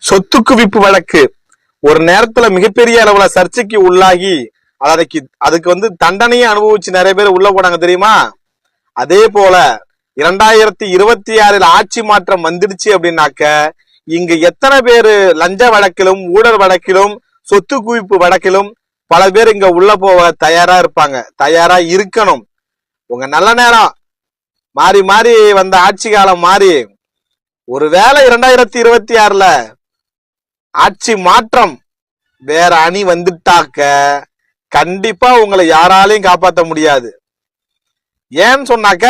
சொத்து குவிப்பு வழக்கு ஒரு நேரத்துல மிகப்பெரிய அளவுல சர்ச்சைக்கு உள்ளாகி அதுக்கு தண்டனையை அனுபவிச்சு நிறைய பேர் உள்ள போனாங்க தெரியுமா? அதே போல 2026 ஆட்சி மாற்றம் வந்துடுச்சு அப்படின்னாக்க இங்க எத்தனை பேரு லஞ்ச வழக்கிலும் ஊழல் வழக்கிலும் சொத்து குவிப்பு வழக்கிலும் பல பேர் இங்க உள்ள போக தயாரா இருப்பாங்க, தயாரா இருக்கணும். உங்க நல்ல நேரம் மாறி மாறி வந்த ஆட்சி காலம் மாறி ஒருவேளை 2026 ஆட்சி மாற்றம் வேற அணி வந்துட்டாக்க கண்டிப்பா உங்களை யாராலையும் காப்பாற்ற முடியாது. ஏன்னு சொன்னாக்க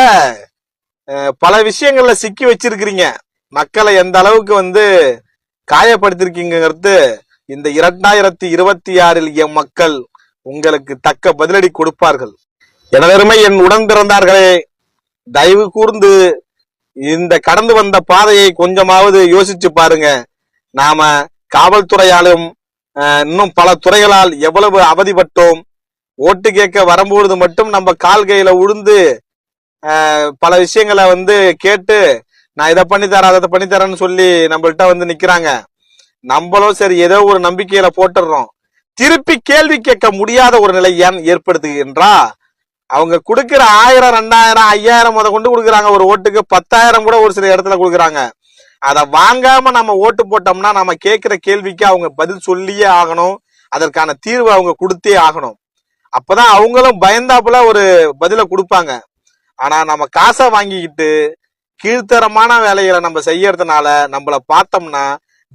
பல விஷயங்கள்ல சிக்கி வச்சிருக்கிறீங்க, மக்களை எந்த அளவுக்கு காயப்படுத்திருக்கீங்கிறது இந்த 2026 என் மக்கள் உங்களுக்கு தக்க பதிலடி கொடுப்பார்கள். எனதருமை என் உடன் பிறந்தார்களே, தயவு கூர்ந்து இந்த கடந்து வந்த பாதையை கொஞ்சமாவது யோசிச்சு பாருங்க. நாம காவல்துறையாலும் இன்னும் பல துறைகளால் எவ்வளவு அவதிப்பட்டோம். ஓட்டு கேட்க வரும்பொழுது மட்டும் நம்ம கால் கையில உழுந்து பல விஷயங்களை கேட்டு நான் இதை பண்ணித்தரேன் அதை பண்ணித்தரேன்னு சொல்லி நம்மள்கிட்ட நிக்கிறாங்க. நம்மளும் சரி ஏதோ ஒரு நம்பிக்கையில போட்டுடுறோம். திருப்பி கேள்வி கேட்க முடியாத ஒரு நிலை ஏன் ஏற்படுத்துகின்றா? அவங்க கொடுக்கிற 1000, 2000, 5000 முத கொண்டு கொடுக்குறாங்க. ஒரு ஓட்டுக்கு 10,000 கூட ஒரு சில இடத்துல கொடுக்குறாங்க. அதை வாங்காம நம்ம ஓட்டு போட்டோம்னா நம்ம கேட்கிற கேள்விக்கு அவங்க பதில் சொல்லியே ஆகணும், அதற்கான தீர்வு அவங்க கொடுத்தே ஆகணும். அப்பதான் அவங்களும் பயந்தாப்புல ஒரு பதில கொடுப்பாங்க. ஆனா நம்ம காசை வாங்கிக்கிட்டு கீழ்த்தரமான வேலைகளை நம்ம செய்யறதுனால நம்மள பார்த்தோம்னா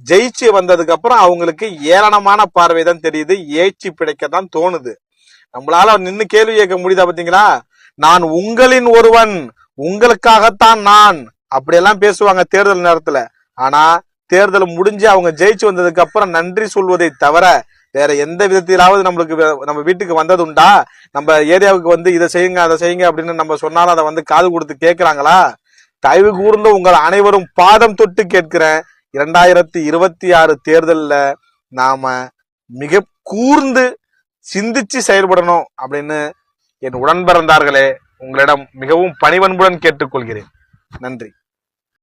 ஜெயிச்சு வந்ததுக்கு அப்புறம் அவங்களுக்கு ஏளனமான பார்வை தான் தெரியுது, ஏச்சி பிழைக்கத்தான் தோணுது. நம்மளால நின்னு கேள்வி கேட்க முடியுதா? பாத்தீங்களா? நான் உங்களின் ஒருவன், உங்களுக்காகத்தான் நான், அப்படியெல்லாம் பேசுவாங்க தேர்தல் நேரத்துல. ஆனா தேர்தல் முடிஞ்சு அவங்க ஜெயிச்சு வந்ததுக்கு அப்புறம் நன்றி சொல்வதை தவிர வேற எந்த விதத்திலாவது நம்ம வீட்டுக்கு வந்தது உண்டா? நம்ம ஏரியாவுக்கு இதை செய்யுங்க அதை செய்யுங்க அப்படின்னு நம்ம சொன்னாலும் அதை காது கொடுத்து கேட்கிறாங்களா? தயவு கூர்ந்து உங்கள் அனைவரும் பாதம் தொட்டு கேட்கிறேன். 2026 தேர்தல்ல நாம மிக கூர்ந்து சிந்திச்சு செயல்படணும் அப்படின்னு என் உடன் பிறந்தார்களே உங்களிடம் மிகவும் பணிவன்புடன் கேட்டுக்கொள்கிறேன். நன்றி.